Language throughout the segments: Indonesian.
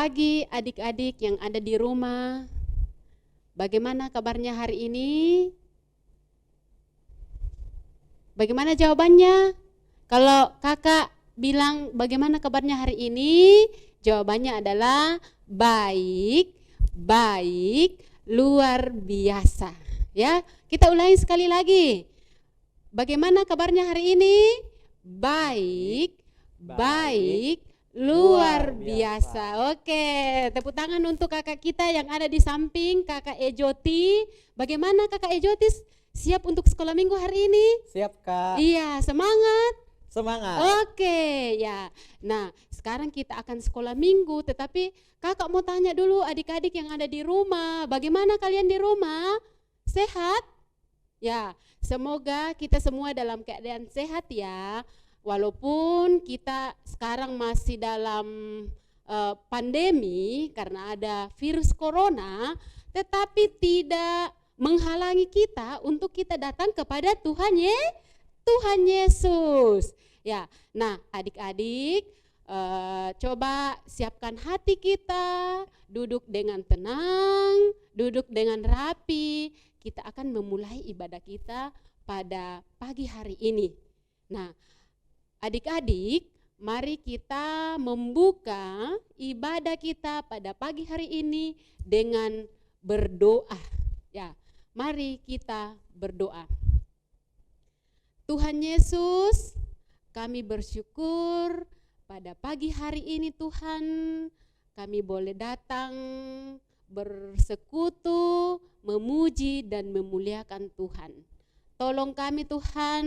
pagi adik-adik yang ada di rumah. Bagaimana kabarnya hari ini? Bagaimana jawabannya? Kalau kakak bilang bagaimana kabarnya hari ini, jawabannya adalah baik, baik, luar biasa. Ya, kita ulangi sekali lagi. Bagaimana kabarnya hari ini? Baik, baik, luar biasa. Oke, tepuk tangan untuk kakak kita yang ada di samping, kakak Ejoti. Bagaimana kakak Ejoti, siap untuk sekolah minggu hari ini? Siap, Kak. Iya, semangat. Semangat. Oke, ya. Nah, sekarang kita akan sekolah minggu, tetapi kakak mau tanya dulu adik-adik yang ada di rumah, bagaimana kalian di rumah? Sehat? Ya, semoga kita semua dalam keadaan sehat ya. Walaupun kita sekarang masih dalam pandemi karena ada virus corona, tetapi tidak menghalangi kita untuk kita datang kepada Tuhan Yesus. Ya, nah adik-adik coba siapkan hati kita, duduk dengan tenang, duduk dengan rapi. Kita akan memulai ibadah kita pada pagi hari ini. Nah, adik-adik, mari kita membuka ibadah kita pada pagi hari ini dengan berdoa. Ya, mari kita berdoa. Tuhan Yesus, kami bersyukur pada pagi hari ini Tuhan, kami boleh datang bersekutu, memuji dan memuliakan Tuhan. Tolong kami Tuhan,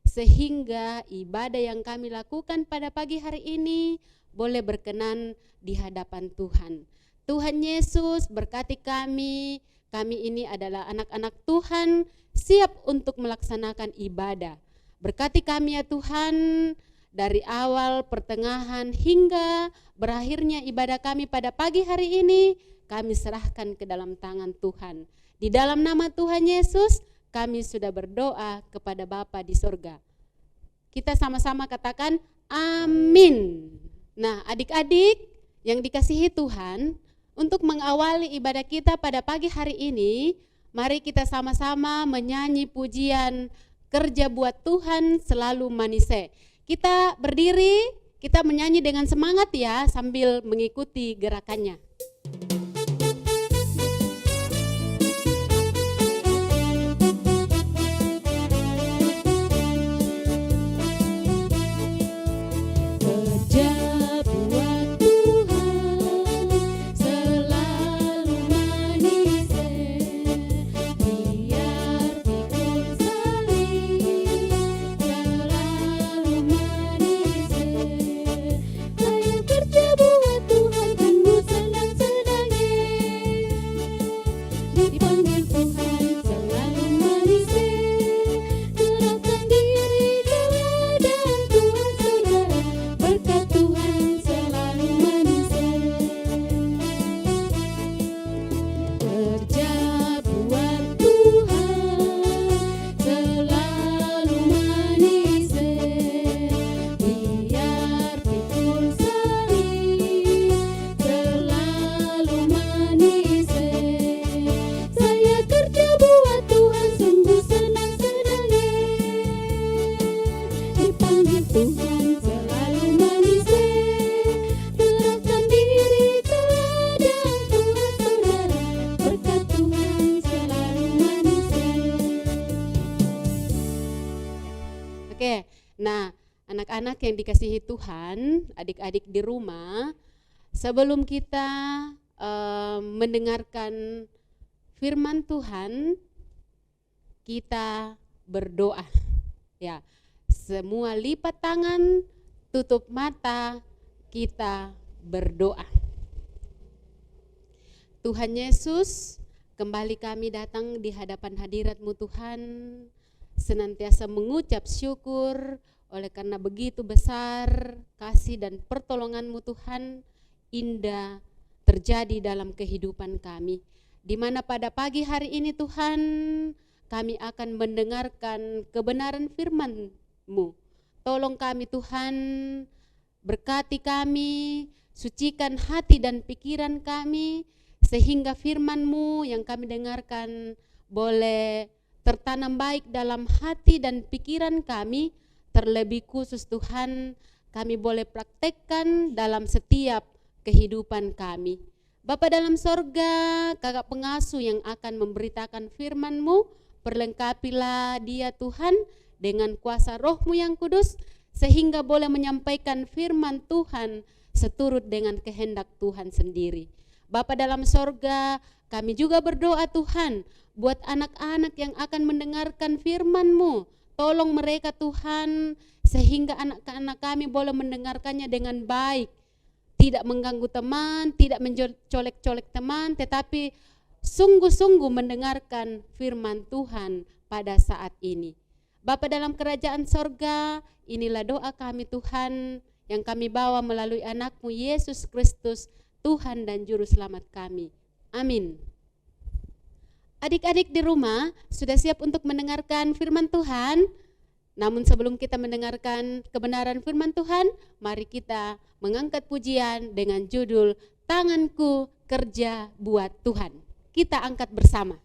sehingga ibadah yang kami lakukan pada pagi hari ini boleh berkenan di hadapan Tuhan. Tuhan Yesus berkati kami ini adalah anak-anak Tuhan, siap untuk melaksanakan ibadah. Berkati kami ya Tuhan, dari awal, pertengahan, hingga berakhirnya ibadah kami pada pagi hari ini, kami serahkan ke dalam tangan Tuhan. Di dalam nama Tuhan Yesus, kami sudah berdoa kepada Bapa di sorga. Kita sama-sama katakan amin. Nah adik-adik yang dikasihi Tuhan, untuk mengawali ibadah kita pada pagi hari ini, mari kita sama-sama menyanyi pujian Kerja Buat Tuhan Selalu Manise. Kita berdiri, kita menyanyi dengan semangat ya, sambil mengikuti gerakannya. Nah, anak-anak yang dikasihi Tuhan, adik-adik di rumah, sebelum kita mendengarkan firman Tuhan, kita berdoa. Ya, semua lipat tangan, tutup mata, kita berdoa. Tuhan Yesus, kembali kami datang di hadapan hadirat-Mu Tuhan, senantiasa mengucap syukur oleh karena begitu besar kasih dan pertolongan-Mu Tuhan, indah terjadi dalam kehidupan kami. Di mana pada pagi hari ini Tuhan, kami akan mendengarkan kebenaran firman-Mu. Tolong kami Tuhan, berkati kami sucikan hati dan pikiran kami, sehingga firman-Mu yang kami dengarkan boleh tertanam baik dalam hati dan pikiran kami. Terlebih khusus Tuhan, kami boleh praktekkan dalam setiap kehidupan kami. Bapa dalam sorga, Kakak pengasuh yang akan memberitakan firman-Mu, perlengkapilah dia Tuhan dengan kuasa Roh-Mu yang kudus, sehingga boleh menyampaikan firman Tuhan seturut dengan kehendak Tuhan sendiri. Bapa dalam sorga, kami juga berdoa Tuhan, buat anak-anak yang akan mendengarkan firman-Mu. Tolong mereka Tuhan, sehingga anak-anak kami boleh mendengarkannya dengan baik. Tidak mengganggu teman, tidak mencolek-colek teman, tetapi sungguh-sungguh mendengarkan firman Tuhan pada saat ini. Bapa dalam kerajaan sorga, inilah doa kami Tuhan, yang kami bawa melalui anak-Mu Yesus Kristus, Tuhan dan Juru Selamat kami. Amin. Adik-adik di rumah sudah siap untuk mendengarkan firman Tuhan? Namun sebelum kita mendengarkan kebenaran firman Tuhan, mari kita mengangkat pujian dengan judul Tanganku Kerja Buat Tuhan. Kita angkat bersama.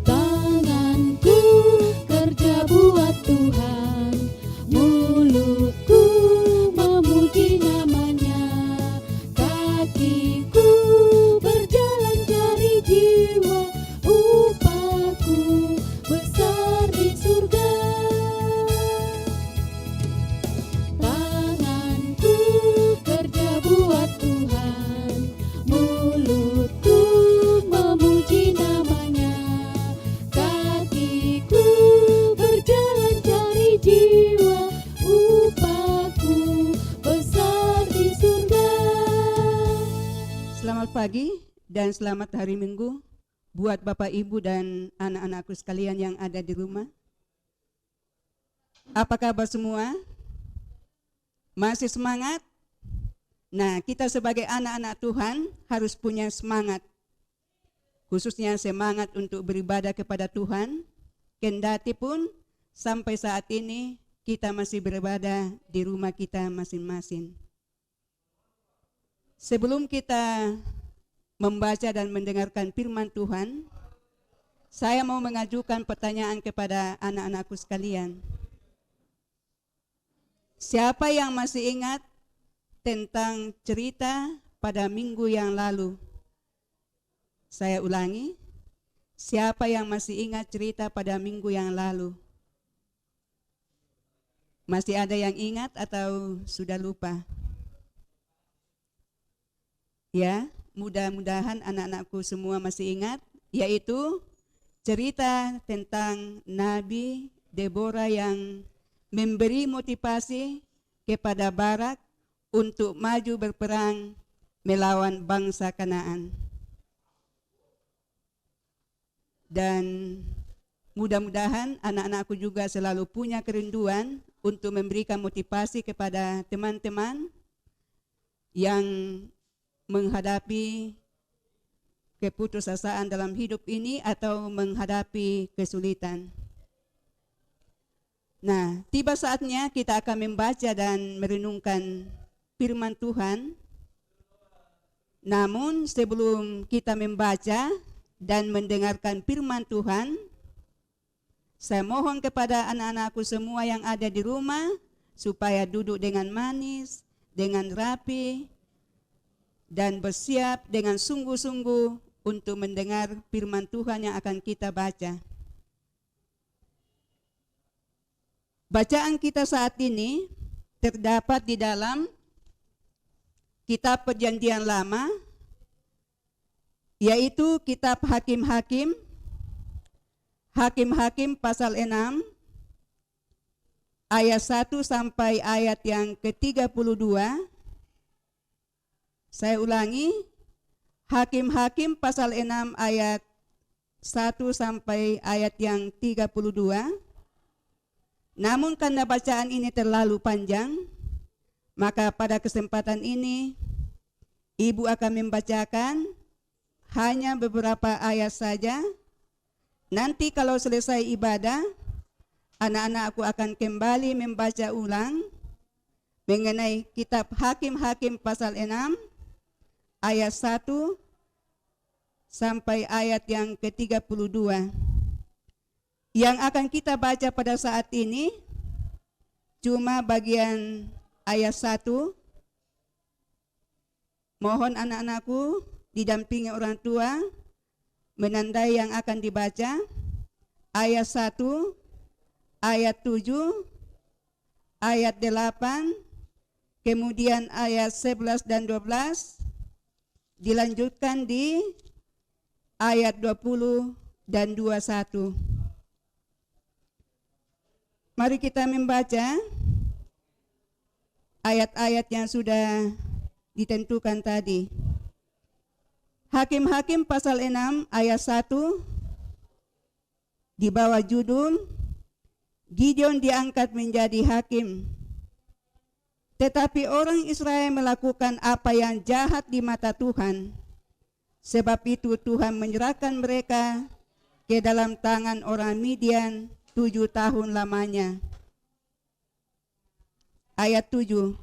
Tanganku kerja buat Tuhan, mulutku memuji namanya, kakiku berjalan cari jiwa, upahku besar di surga. Tanganku kerja buat Tuhan, mulutku memuji namanya, kakiku berjalan cari jiwa, upahku besar di surga. Selamat pagi dan selamat hari Minggu buat Bapak Ibu dan anak-anakku sekalian yang ada di rumah. Apa kabar semua? Masih semangat? Nah, kita sebagai anak-anak Tuhan harus punya semangat. Khususnya semangat untuk beribadah kepada Tuhan. Kendati pun sampai saat ini kita masih beribadah di rumah kita masing-masing. Sebelum kita membaca dan mendengarkan firman Tuhan, saya mau mengajukan pertanyaan kepada anak-anakku sekalian. Siapa yang masih ingat tentang cerita pada minggu yang lalu? Saya ulangi, siapa yang masih ingat cerita pada minggu yang lalu? Masih ada yang ingat atau sudah lupa? Ya, mudah-mudahan anak-anakku semua masih ingat, yaitu cerita tentang Nabi Deborah yang memberi motivasi kepada Barak untuk maju berperang melawan bangsa Kanaan. Dan mudah-mudahan anak-anakku juga selalu punya kerinduan untuk memberikan motivasi kepada teman-teman yang menghadapi keputusasaan dalam hidup ini atau menghadapi kesulitan. Nah, tiba saatnya kita akan membaca dan merenungkan firman Tuhan. Namun sebelum kita membaca dan mendengarkan firman Tuhan, saya mohon kepada anak-anakku semua yang ada di rumah supaya duduk dengan manis, dengan rapi, dan bersiap dengan sungguh-sungguh untuk mendengar firman Tuhan yang akan kita baca. Bacaan kita saat ini terdapat di dalam Kitab Perjanjian Lama, yaitu Kitab Hakim-Hakim, Hakim-Hakim pasal 6, ayat 1 sampai ayat yang ke-32. Saya ulangi, Hakim-Hakim pasal 6 ayat 1 sampai ayat yang 32. Namun karena bacaan ini terlalu panjang, maka pada kesempatan ini Ibu akan membacakan hanya beberapa ayat saja. Nanti kalau selesai ibadah, anak-anak aku akan kembali membaca ulang mengenai kitab Hakim-Hakim pasal 6 ayat 1 sampai ayat yang ke-32. Yang akan kita baca pada saat ini cuma bagian ayat 1. Mohon anak-anakku didampingi orang tua menandai yang akan dibaca. Ayat 1, ayat 7, ayat 8, kemudian ayat 11 dan 12, dilanjutkan di ayat 20 dan 21. Mari kita membaca ayat-ayat yang sudah ditentukan tadi. Hakim-Hakim pasal 6 ayat 1 di bawah judul Gideon diangkat menjadi hakim. Tetapi orang Israel melakukan apa yang jahat di mata Tuhan. Sebab itu Tuhan menyerahkan mereka ke dalam tangan orang Midian 7 tahun lamanya. Ayat 7.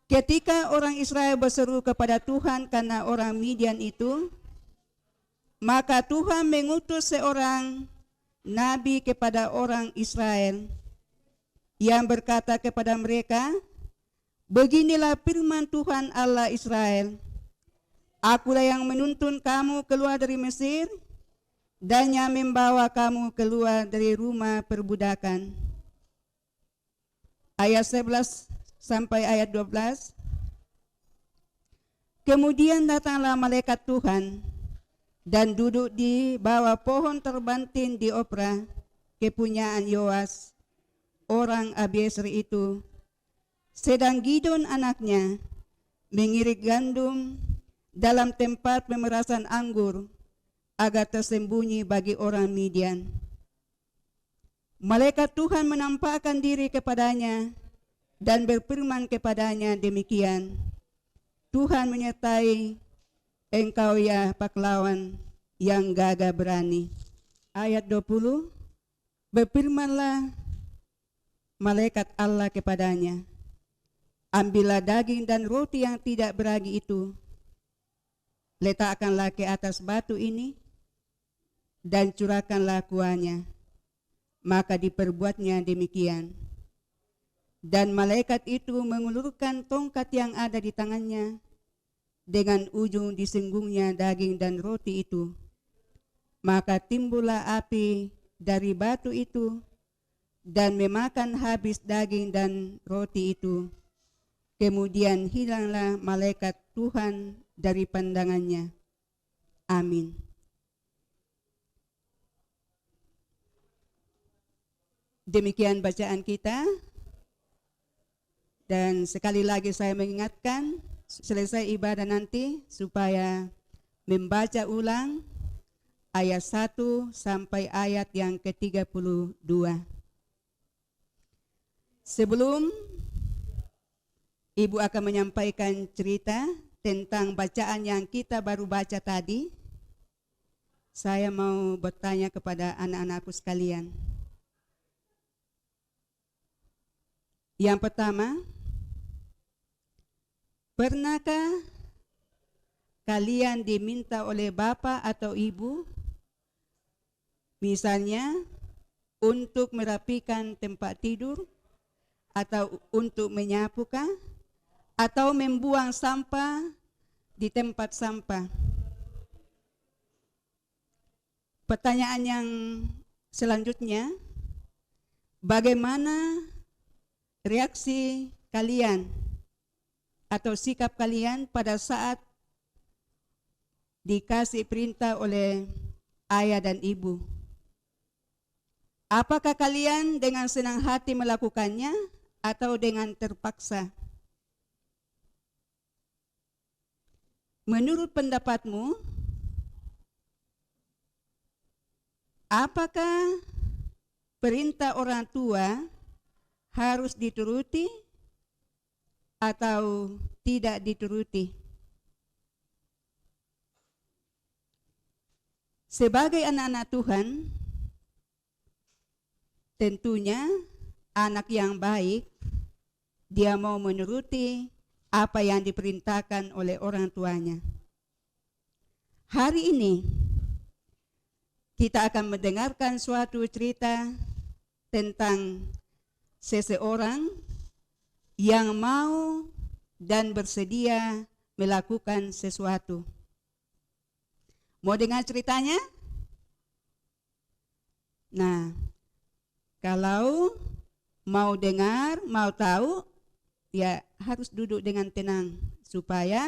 Ketika orang Israel berseru kepada Tuhan karena orang Midian itu, maka Tuhan mengutus seorang nabi kepada orang Israel yang berkata kepada mereka, beginilah firman Tuhan Allah Israel, akulah yang menuntun kamu keluar dari Mesir dan yang membawa kamu keluar dari rumah perbudakan. Ayat 11 sampai ayat 12. Kemudian datanglah malaikat Tuhan dan duduk di bawah pohon terbantin di Opra, kepunyaan Yoas, orang Abiezer itu. Sedang Gideon anaknya mengirik gandum dalam tempat pemerasan anggur agar tersembunyi bagi orang Midian. Malaikat Tuhan menampakkan diri kepadanya dan berfirman kepadanya demikian, Tuhan menyertai engkau ya pahlawan yang gagah berani. Ayat 20, berfirmanlah malaikat Allah kepadanya, ambillah daging dan roti yang tidak beragi itu, letakkanlah ke atas batu ini, dan curahkanlah kuahnya. Maka diperbuatnya demikian. Dan malaikat itu mengulurkan tongkat yang ada di tangannya, dengan ujung disenggungnya daging dan roti itu. Maka timbullah api dari batu itu, dan memakan habis daging dan roti itu. Kemudian hilanglah malaikat Tuhan dari pandangannya. Amin. Demikian bacaan kita. Dan sekali lagi saya mengingatkan, selesai ibadah nanti supaya membaca ulang ayat 1 sampai ayat yang ke-32. Sebelum Ibu akan menyampaikan cerita tentang bacaan yang kita baru baca tadi, saya mau bertanya kepada anak-anakku sekalian. Yang pertama, pernahkah kalian diminta oleh bapak atau ibu, misalnya untuk merapikan tempat tidur, atau untuk menyapukah, atau membuang sampah di tempat sampah? Pertanyaan yang selanjutnya, bagaimana reaksi kalian atau sikap kalian pada saat dikasih perintah oleh ayah dan ibu? Apakah kalian dengan senang hati melakukannya atau dengan terpaksa? Menurut pendapatmu, apakah perintah orang tua harus dituruti atau tidak dituruti? Sebagai anak-anak Tuhan, tentunya anak yang baik, dia mau menuruti apa yang diperintahkan oleh orang tuanya. Hari ini kita akan mendengarkan suatu cerita tentang seseorang yang mau dan bersedia melakukan sesuatu. Mau dengar ceritanya? Nah, kalau mau dengar, mau tahu, ya harus duduk dengan tenang supaya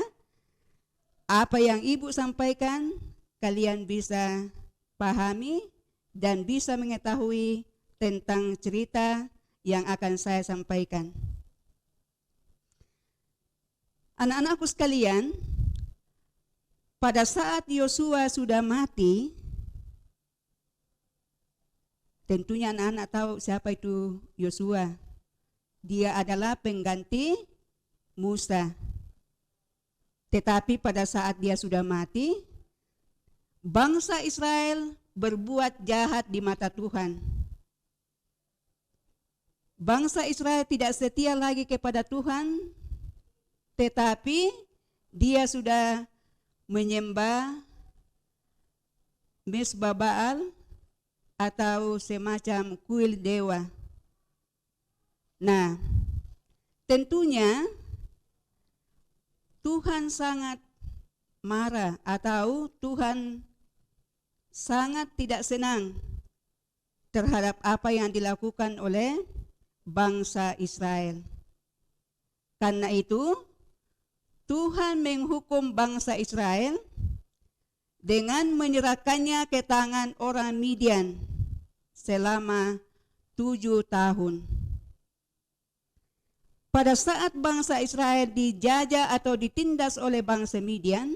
apa yang Ibu sampaikan kalian bisa pahami dan bisa mengetahui tentang cerita yang akan saya sampaikan. Anak-anakku sekalian, pada saat Yosua sudah mati, tentunya anak-anak tahu siapa itu Yosua. Dia adalah pengganti Musa. Tetapi pada saat dia sudah mati, bangsa Israel berbuat jahat di mata Tuhan. Bangsa Israel tidak setia lagi kepada Tuhan, tetapi dia sudah menyembah mesbah Baal atau semacam kuil dewa. Nah, tentunya Tuhan sangat marah atau Tuhan sangat tidak senang terhadap apa yang dilakukan oleh bangsa Israel. Karena itu, Tuhan menghukum bangsa Israel dengan menyerahkannya ke tangan orang Midian selama 7 tahun. Pada saat bangsa Israel dijajah atau ditindas oleh bangsa Midian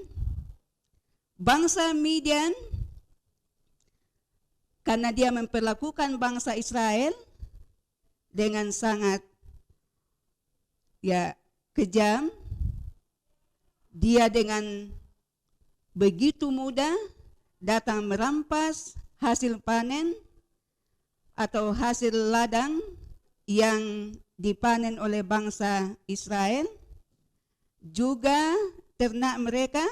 karena dia memperlakukan bangsa Israel dengan sangat kejam, dia dengan begitu mudah datang merampas hasil panen atau hasil ladang yang dipanen oleh bangsa Israel, juga ternak mereka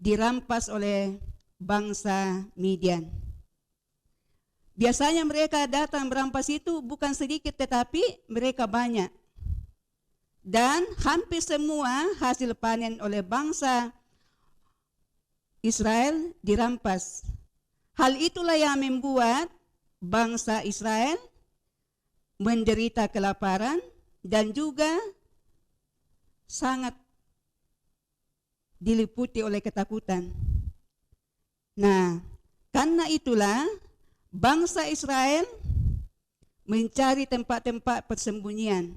dirampas oleh bangsa Midian. Biasanya mereka datang merampas itu bukan sedikit tetapi mereka banyak. Dan hampir semua hasil panen oleh bangsa Israel dirampas. Hal itulah yang membuat bangsa Israel menderita kelaparan dan juga sangat diliputi oleh ketakutan. Nah, karena itulah bangsa Israel mencari tempat-tempat persembunyian.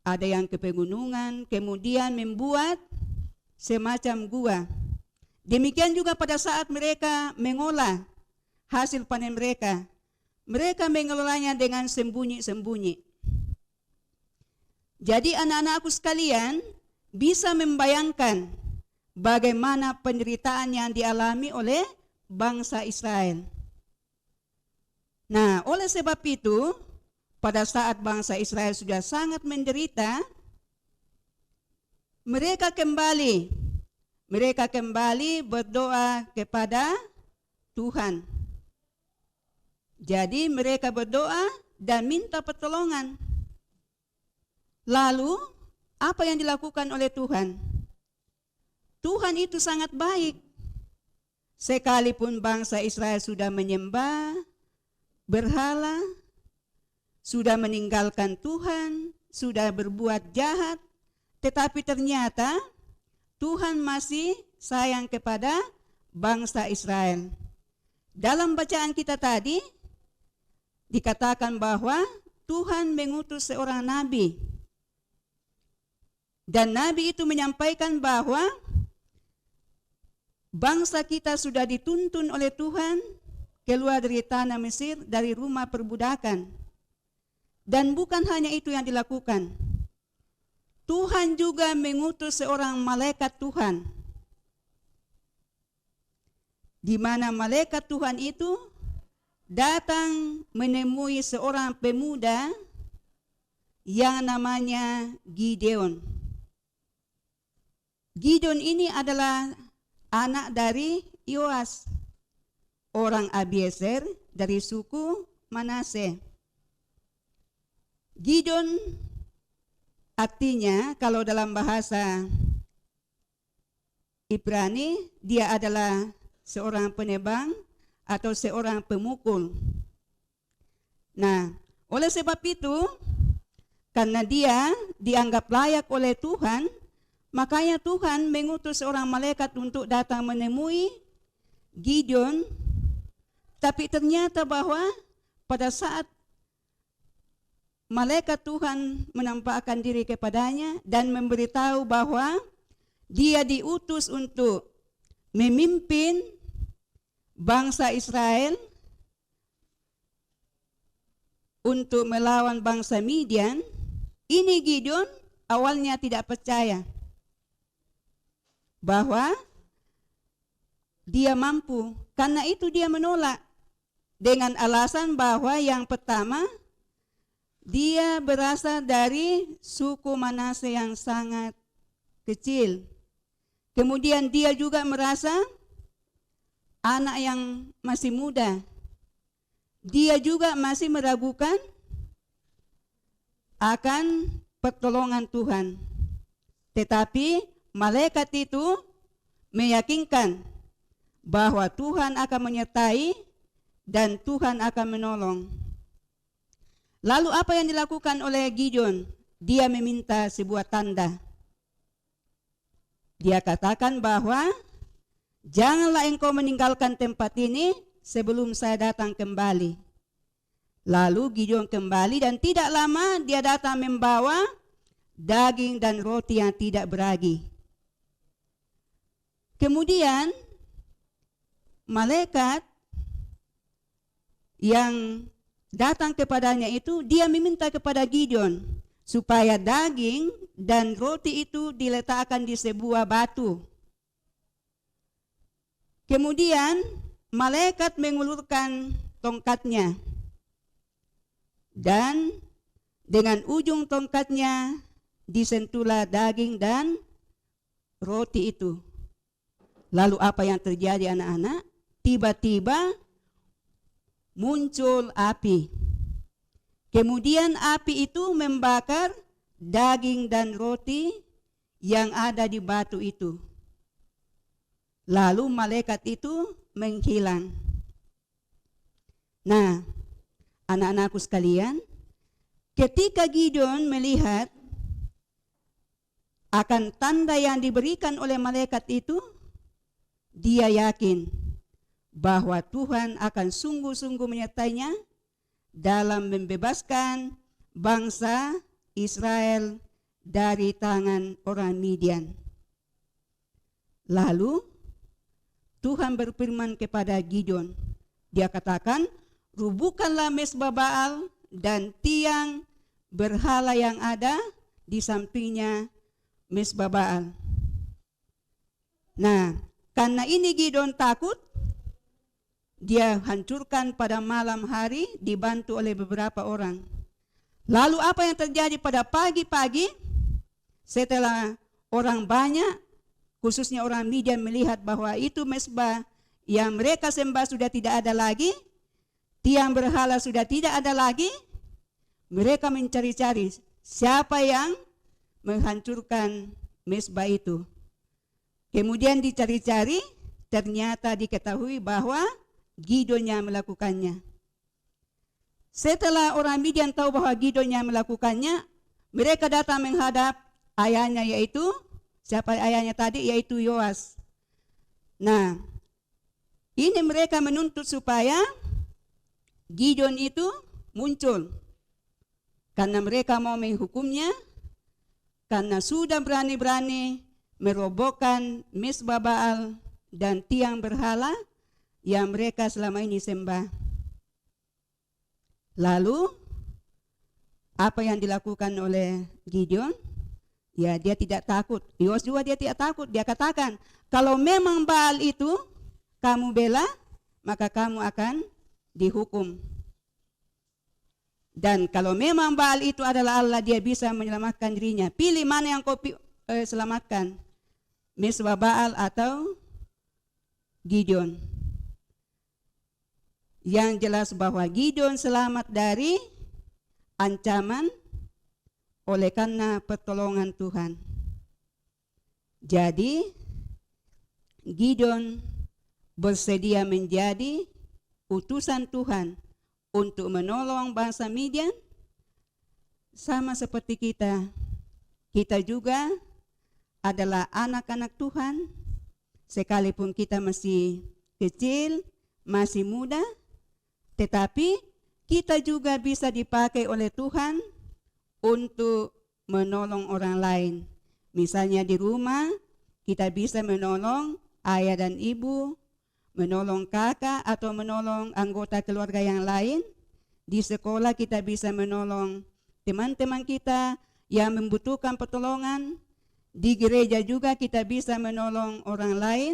Ada yang ke pegunungan, kemudian membuat semacam gua. Demikian juga pada saat mereka mengolah hasil panen mereka, mereka mengelolanya dengan sembunyi-sembunyi. Jadi anak-anakku sekalian bisa membayangkan bagaimana penderitaan yang dialami oleh bangsa Israel. Nah, oleh sebab itu, pada saat bangsa Israel sudah sangat menderita, mereka kembali berdoa kepada Tuhan. Jadi mereka berdoa dan minta pertolongan. Lalu, apa yang dilakukan oleh Tuhan? Tuhan itu sangat baik. Sekalipun bangsa Israel sudah menyembah berhala, sudah meninggalkan Tuhan, sudah berbuat jahat, tetapi ternyata Tuhan masih sayang kepada bangsa Israel. Dalam bacaan kita tadi, dikatakan bahwa Tuhan mengutus seorang nabi. Dan nabi itu menyampaikan bahwa bangsa kita sudah dituntun oleh Tuhan keluar dari tanah Mesir, dari rumah perbudakan. Dan bukan hanya itu yang dilakukan. Tuhan juga mengutus seorang malaikat Tuhan. di mana malaikat Tuhan itu datang menemui seorang pemuda yang namanya Gideon. Gideon ini adalah anak dari Yoas, orang Abiezer dari suku Manase. Gideon artinya kalau dalam bahasa Ibrani dia adalah seorang penebang atau seorang pemukul. Nah, oleh sebab itu, karena dia dianggap layak oleh Tuhan, makanya Tuhan mengutus seorang malaikat untuk datang menemui Gideon. Tapi ternyata bahwa pada saat malaikat Tuhan menampakkan diri kepadanya dan memberitahu bahwa dia diutus untuk memimpin bangsa Israel untuk melawan bangsa Midian, ini Gideon awalnya tidak percaya bahwa dia mampu. Karena itu dia menolak dengan alasan bahwa yang pertama, dia berasal dari suku Manase yang sangat kecil. Kemudian dia juga merasa anak yang masih muda. Dia juga masih meragukan akan pertolongan Tuhan. Tetapi malaikat itu meyakinkan bahwa Tuhan akan menyertai dan Tuhan akan menolong. Lalu apa yang dilakukan oleh Gideon? Dia meminta sebuah tanda. Dia katakan bahwa janganlah engkau meninggalkan tempat ini sebelum saya datang kembali. Lalu Gideon kembali dan tidak lama dia datang membawa daging dan roti yang tidak beragi. Kemudian malaikat yang datang kepadanya itu dia meminta kepada Gideon supaya daging dan roti itu diletakkan di sebuah batu. Kemudian malaikat mengulurkan tongkatnya dan dengan ujung tongkatnya disentuhlah daging dan roti itu. Lalu apa yang terjadi anak-anak? Tiba-tiba muncul api. Kemudian api itu membakar daging dan roti yang ada di batu itu. Lalu malaikat itu menghilang. Nah, anak-anakku sekalian, ketika Gideon melihat akan tanda yang diberikan oleh malaikat itu, dia yakin bahwa Tuhan akan sungguh-sungguh menyertainya dalam membebaskan bangsa Israel dari tangan orang Midian. Lalu Tuhan berfirman kepada Gideon, dia katakan, rubuhkanlah mezbah Baal dan tiang berhala yang ada di sampingnya mezbah Baal. Nah, karena ini Gideon takut, dia hancurkan pada malam hari dibantu oleh beberapa orang. Lalu apa yang terjadi pada pagi-pagi setelah orang banyak, khususnya orang Midian melihat bahwa itu mezbah yang mereka sembah sudah tidak ada lagi, tiang berhala sudah tidak ada lagi, mereka mencari-cari siapa yang menghancurkan mezbah itu. Kemudian dicari-cari, ternyata diketahui bahwa Gideon yang melakukannya. Setelah orang Midian tahu bahwa Gideon yang melakukannya, mereka datang menghadap ayahnya, yaitu siapa ayahnya tadi, yaitu Yoas. Nah, ini mereka menuntut supaya Gideon itu muncul, karena mereka mau menghukumnya, karena sudah berani-berani merobohkan mezbah Baal dan tiang berhala yang mereka selama ini sembah. Lalu apa yang dilakukan oleh Gideon? Ya, dia tidak takut. Yoas juga dia tidak takut. Dia katakan, kalau memang Baal itu, kamu bela, maka kamu akan dihukum. Dan kalau memang Baal itu adalah Allah, dia bisa menyelamatkan dirinya. Pilih mana yang kau selamatkan, Mesbah Baal atau Gideon. Yang jelas bahwa Gideon selamat dari ancaman oleh karena pertolongan Tuhan. Jadi Gideon bersedia menjadi utusan Tuhan untuk menolong bangsa Midian. Sama seperti kita, kita juga adalah anak-anak Tuhan, sekalipun kita masih kecil, masih muda, tetapi kita juga bisa dipakai oleh Tuhan untuk menolong orang lain. Misalnya di rumah, kita bisa menolong ayah dan ibu, menolong kakak atau menolong anggota keluarga yang lain. Di sekolah kita bisa menolong teman-teman kita yang membutuhkan pertolongan. Di gereja juga kita bisa menolong orang lain,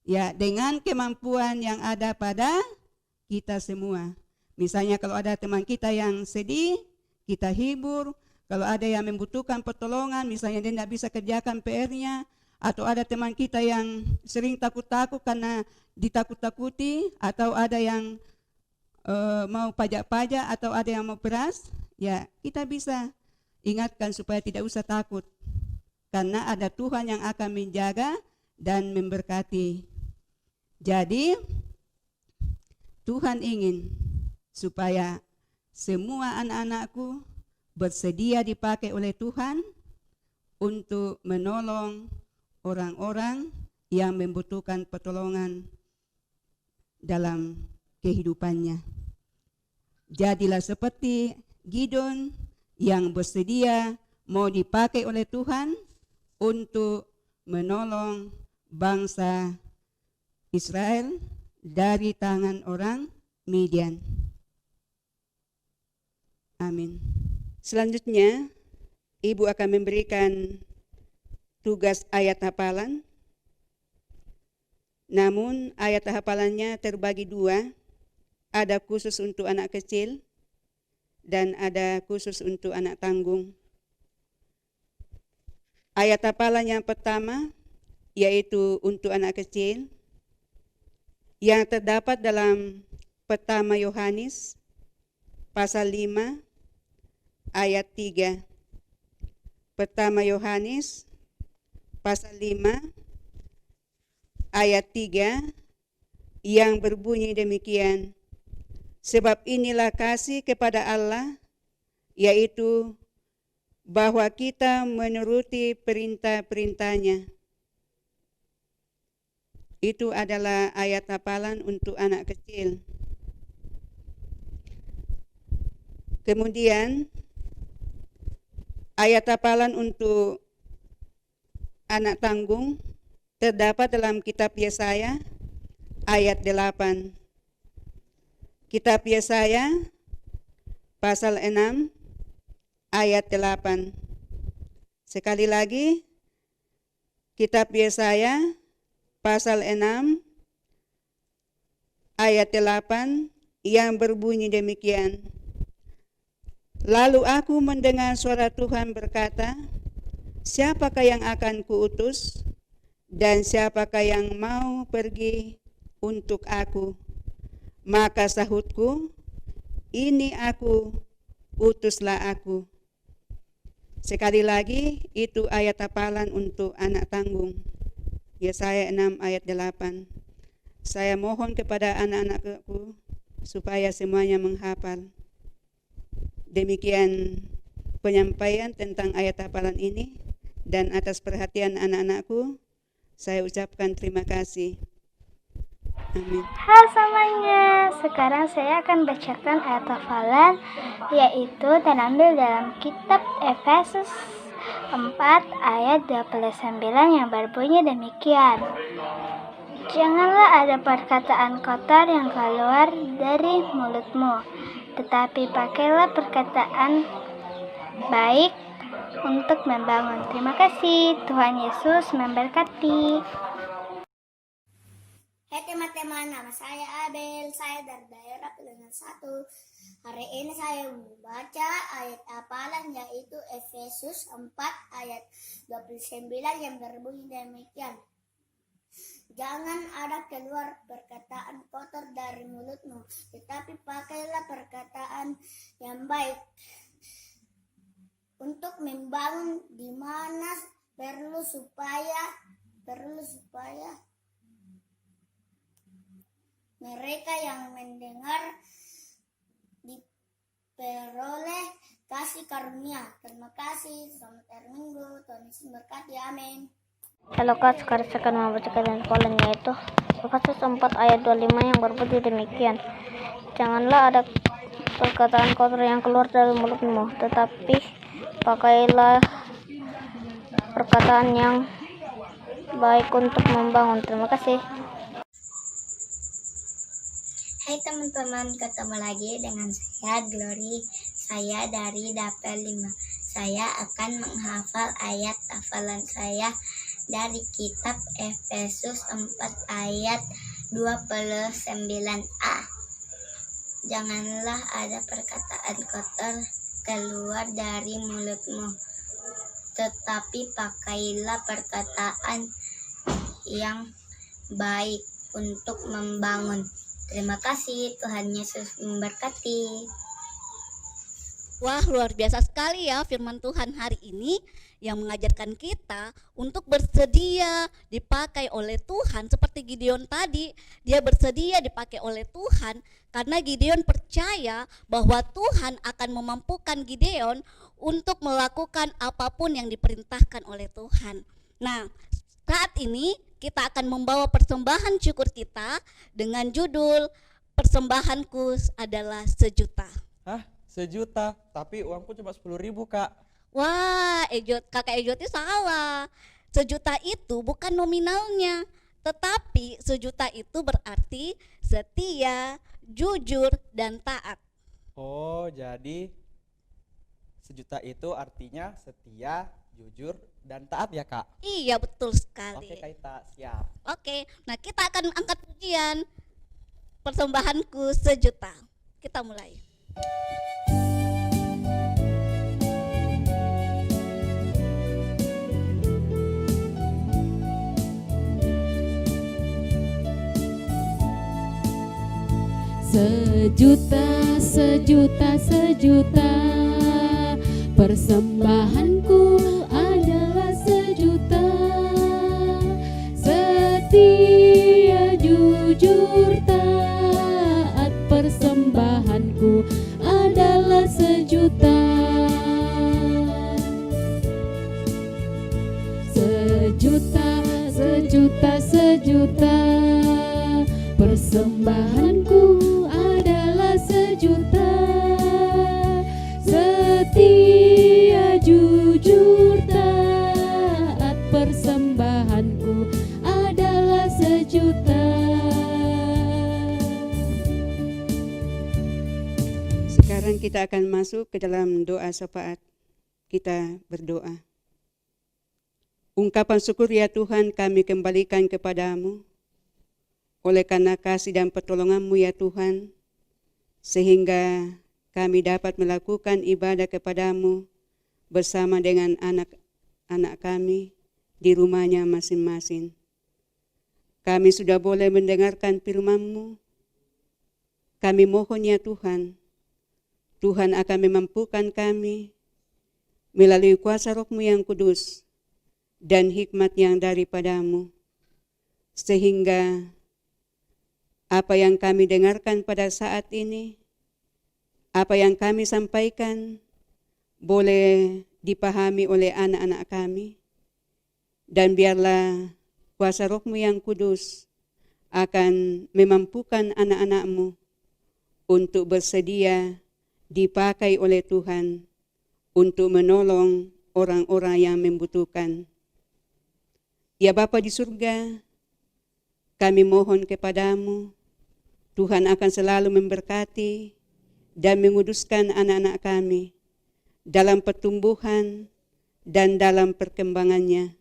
ya, dengan kemampuan yang ada pada kita semua. Misalnya kalau ada teman kita yang sedih, kita hibur. Kalau ada yang membutuhkan pertolongan, misalnya dia tidak bisa kerjakan PR-nya, atau ada teman kita yang sering takut-takut karena ditakut-takuti, atau ada yang mau pajak-pajak, atau ada yang mau beras, ya kita bisa ingatkan supaya tidak usah takut, karena ada Tuhan yang akan menjaga dan memberkati. Jadi Tuhan ingin supaya semua anak-anakku bersedia dipakai oleh Tuhan untuk menolong orang-orang yang membutuhkan pertolongan dalam kehidupannya. Jadilah seperti Gideon yang bersedia mau dipakai oleh Tuhan untuk menolong bangsa Israel dari tangan orang Midian. Amin. Selanjutnya, Ibu akan memberikan tugas ayat hafalan. Namun ayat hafalannya terbagi dua, ada khusus untuk anak kecil dan ada khusus untuk anak tanggung. Ayat hafalan yang pertama yaitu untuk anak kecil yang terdapat dalam pertama Yohanes pasal 5 ayat 3. Pertama Yohanes pasal 5 ayat 3 yang berbunyi demikian. Sebab inilah kasih kepada Allah, yaitu bahwa kita menuruti perintah-perintahnya. Itu adalah ayat hafalan untuk anak kecil. Kemudian ayat hafalan untuk anak tanggung terdapat dalam kitab Yesaya ayat 8. Kitab Yesaya pasal 6 ayat 8. Sekali lagi, kitab Yesaya pasal 6 ayat 8 yang berbunyi demikian. Lalu aku mendengar suara Tuhan berkata, siapakah yang akan kuutus dan siapakah yang mau pergi untuk aku? Maka sahutku, ini aku, utuslah aku. Sekali lagi, itu ayat hafalan untuk anak tanggung. Yesaya 6 ayat 8. Saya mohon kepada anak-anakku supaya semuanya menghafal. Demikian penyampaian tentang ayat hafalan ini, dan atas perhatian anak-anakku, saya ucapkan terima kasih. Amin. Hai semuanya, sekarang saya akan bacakan ayat hafalan, yaitu terambil dalam kitab Efesus 4 ayat 29 yang berbunyi demikian. Janganlah ada perkataan kotor yang keluar dari mulutmu, tetapi pakailah perkataan baik untuk membangun. Terima kasih, Tuhan Yesus memberkati. Hai teman-teman, nama saya Abel, saya dari daerah Pilihan 1. Hari ini saya membaca ayat hafalan yaitu Efesus 4 ayat 29 yang berbunyi demikian. Jangan ada keluar perkataan kotor dari mulutmu, tetapi pakailah perkataan yang baik untuk membangun di mana perlu supaya mereka yang mendengar diperoleh kasih karunia. Terima kasih. Selamat hari Minggu. Tuhan Yesus memberkati. Amin. Halo Kak, sekarang saya akan membacakan hafalan yaitu Efesus 4 ayat 25 yang berbunyi demikian. Janganlah ada perkataan kotor yang keluar dari mulutmu, tetapi pakailah perkataan yang baik untuk membangun. Terima kasih. Hai teman-teman, ketemu lagi dengan saya Glory. Saya dari Dapel 5. Saya akan menghafal ayat hafalan saya dari kitab Efesus 4 ayat 29a. Janganlah ada perkataan kotor keluar dari mulutmu, tetapi pakailah perkataan yang baik untuk membangun. Terima kasih, Tuhan Yesus memberkati. Wah, luar biasa sekali ya firman Tuhan hari ini yang mengajarkan kita untuk bersedia dipakai oleh Tuhan. Seperti Gideon tadi, dia bersedia dipakai oleh Tuhan karena Gideon percaya bahwa Tuhan akan memampukan Gideon untuk melakukan apapun yang diperintahkan oleh Tuhan. Nah, saat ini kita akan membawa persembahan syukur kita dengan judul Persembahanku adalah sejuta. Hah? 1 juta? Tapi uangku cuma 10.000, Kak. Wah, kakak Ejoti salah. 1 juta itu bukan nominalnya, tetapi 1 juta itu berarti setia, jujur, dan taat. Oh, jadi 1 juta itu artinya setia, jujur, dan taat ya, Kak? Iya, betul sekali. Oke, Kaita, siap. Oke, nah kita akan angkat pujian Persembahanku 1 juta. Kita mulai. Sejuta, sejuta, sejuta, persembahanku adalah 1 juta. Setia, jujur, taat, persembahanku adalah 1 juta. Sejuta, sejuta, sejuta, persembahanku adalah 1 juta. Setia, jujur, taat, persembahanku adalah 1 juta. Sekarang kita akan masuk ke dalam doa syafaat. Kita berdoa. Ungkapan syukur ya Tuhan kami kembalikan kepadamu. Oleh karena kasih dan pertolongan-Mu ya Tuhan, sehingga kami dapat melakukan ibadah kepadamu bersama dengan anak-anak kami di rumahnya masing-masing. Kami sudah boleh mendengarkan firman-Mu. Kami mohon ya Tuhan, Tuhan akan memampukan kami melalui kuasa Roh-Mu yang kudus dan hikmat yang daripadamu, sehingga apa yang kami dengarkan pada saat ini, apa yang kami sampaikan boleh dipahami oleh anak-anak kami, dan biarlah kuasa Roh-Mu yang kudus akan memampukan anak-anak-Mu untuk bersedia dipakai oleh Tuhan untuk menolong orang-orang yang membutuhkan. Ya Bapa di surga, kami mohon kepadamu, Tuhan akan selalu memberkati dan menguduskan anak-anak kami dalam pertumbuhan dan dalam perkembangannya.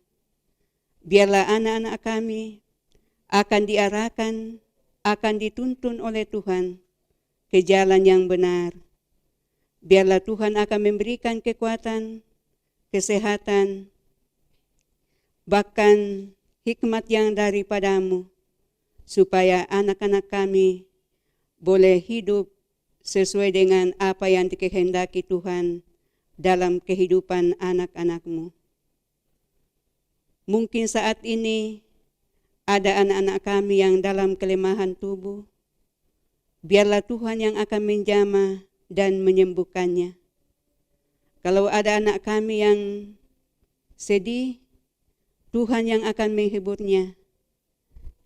Biarlah anak-anak kami akan diarahkan, akan dituntun oleh Tuhan ke jalan yang benar. Biarlah Tuhan akan memberikan kekuatan, kesehatan, bahkan hikmat yang daripadamu, supaya anak-anak kami boleh hidup sesuai dengan apa yang dikehendaki Tuhan dalam kehidupan anak-anakmu. Mungkin saat ini ada anak-anak kami yang dalam kelemahan tubuh. Biarlah Tuhan yang akan menjamah dan menyembuhkannya. Kalau ada anak kami yang sedih, Tuhan yang akan menghiburnya.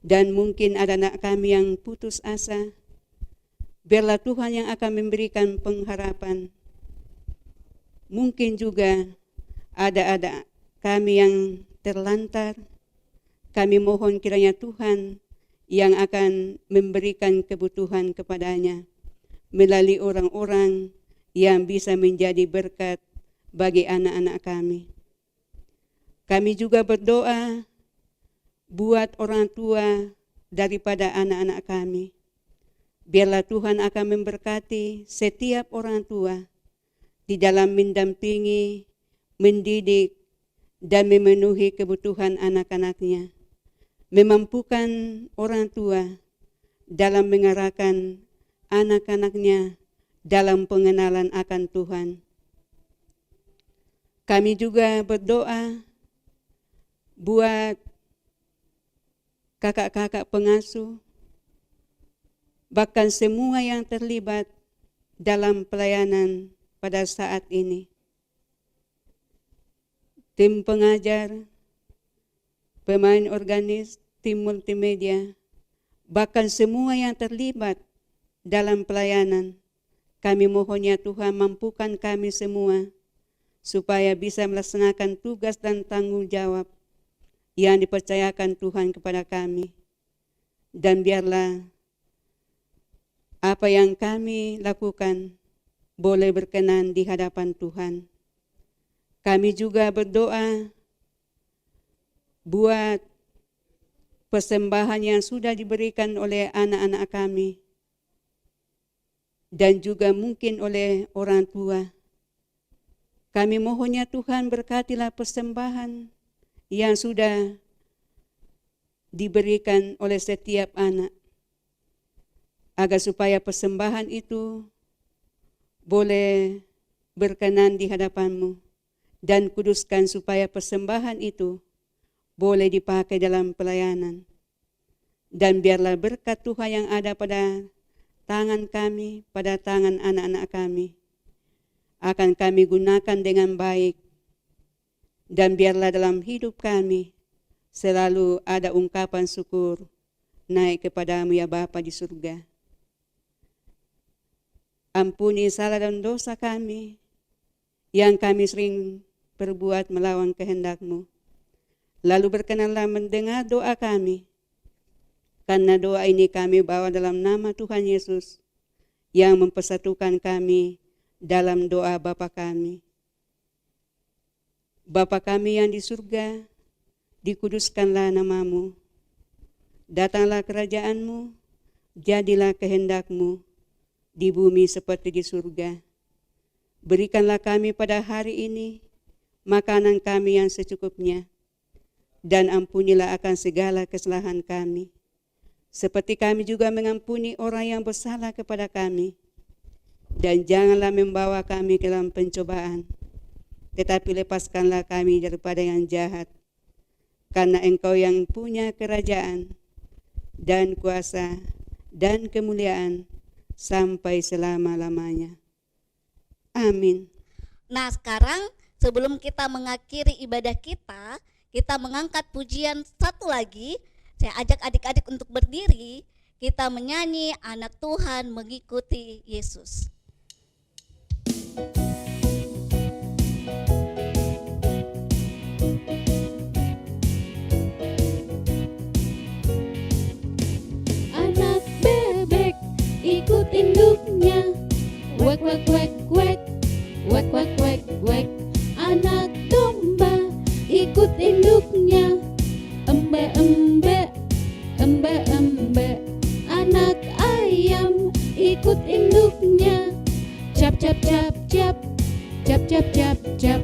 Dan mungkin ada anak kami yang putus asa, biarlah Tuhan yang akan memberikan pengharapan. Mungkin juga ada kami yang terlantar, kami mohon kiranya Tuhan yang akan memberikan kebutuhan kepadanya melalui orang-orang yang bisa menjadi berkat bagi anak-anak kami. Kami juga berdoa buat orang tua daripada anak-anak kami. Biarlah Tuhan akan memberkati setiap orang tua di dalam mendampingi, mendidik, dan memenuhi kebutuhan anak-anaknya. Memampukan orang tua dalam mengarahkan anak-anaknya dalam pengenalan akan Tuhan. Kami juga berdoa buat kakak-kakak pengasuh, bahkan semua yang terlibat dalam pelayanan pada saat ini. Tim pengajar, pemain organis, tim multimedia, bahkan semua yang terlibat dalam pelayanan. Kami mohon ya Tuhan mampukan kami semua supaya bisa melaksanakan tugas dan tanggung jawab yang dipercayakan Tuhan kepada kami. Dan biarlah apa yang kami lakukan boleh berkenan di hadapan Tuhan. Kami juga berdoa buat persembahan yang sudah diberikan oleh anak-anak kami dan juga mungkin oleh orang tua. Kami mohonnya Tuhan berkatilah persembahan yang sudah diberikan oleh setiap anak, agar supaya persembahan itu boleh berkenan di hadapan-Mu, dan kuduskan supaya persembahan itu boleh dipakai dalam pelayanan. Dan biarlah berkat Tuhan yang ada pada tangan kami, pada tangan anak-anak kami, akan kami gunakan dengan baik. Dan biarlah dalam hidup kami selalu ada ungkapan syukur naik kepadamu ya Bapa di surga. Ampuni salah dan dosa kami yang kami sering berbuat melawan kehendak-Mu. Lalu berkenanlah mendengar doa kami, karena doa ini kami bawa dalam nama Tuhan Yesus yang mempersatukan kami dalam doa Bapa kami. Bapa kami yang di surga, dikuduskanlah nama-Mu. Datanglah kerajaan-Mu, jadilah kehendak-Mu di bumi seperti di surga. Berikanlah kami pada hari ini makanan kami yang secukupnya, dan ampunilah akan segala kesalahan kami, seperti kami juga mengampuni orang yang bersalah kepada kami. Dan janganlah membawa kami ke dalam pencobaan, tetapi lepaskanlah kami daripada yang jahat, karena Engkau yang punya kerajaan dan kuasa dan kemuliaan sampai selama-lamanya. Amin. Nah, sekarang sebelum kita mengakhiri ibadah kita mengangkat pujian satu lagi. Saya ajak adik-adik untuk berdiri, kita menyanyi Anak Tuhan Mengikuti Yesus. Anak bebek ikut induknya, wek wek wek wek, wek wek wek wek. Anak domba ikut induknya, embe embe embe Cap, cap, cap.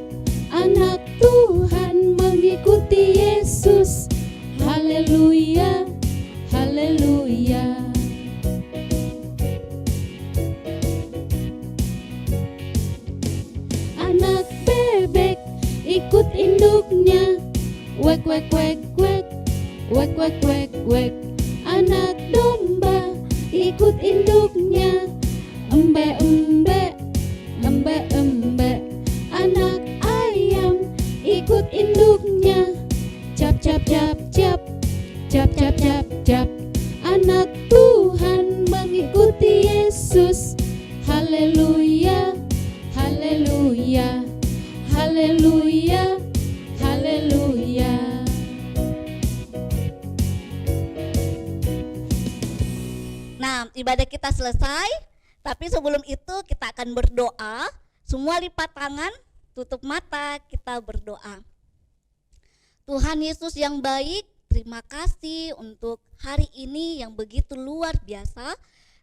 Anak Tuhan mengikuti Yesus. Haleluya, haleluya. Anak bebek ikut induknya. Wek, wek, wek, wek. Wek, wek, wek, wek. Anak domba ikut induknya. Embe, embe. Embe, embe. Anak ayam ikut induknya. Cap, cap, cap, cap. Cap, cap, cap, cap. Anak Tuhan mengikuti Yesus. Haleluya, haleluya, haleluya, haleluya. Nah, ibadah kita selesai, tapi sebelum itu kita akan berdoa. Semua lipat tangan, tutup mata, kita berdoa. Tuhan Yesus yang baik, terima kasih untuk hari ini yang begitu luar biasa.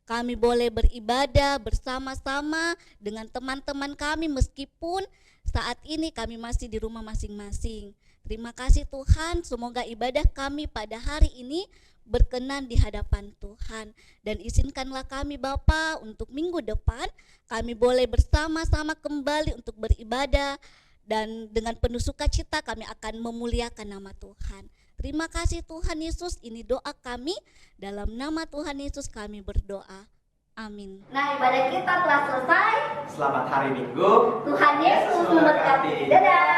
Kami boleh beribadah bersama-sama dengan teman-teman kami meskipun saat ini kami masih di rumah masing-masing. Terima kasih Tuhan, semoga ibadah kami pada hari ini berkenan di hadapan Tuhan. Dan izinkanlah kami Bapa untuk minggu depan kami boleh bersama-sama kembali untuk beribadah. Dan dengan penuh sukacita kami akan memuliakan nama Tuhan. Terima kasih Tuhan Yesus, ini doa kami. Dalam nama Tuhan Yesus kami berdoa. Amin. Nah, ibadah kita telah selesai. Selamat hari Minggu. Tuhan Yesus memberkati. Dadah.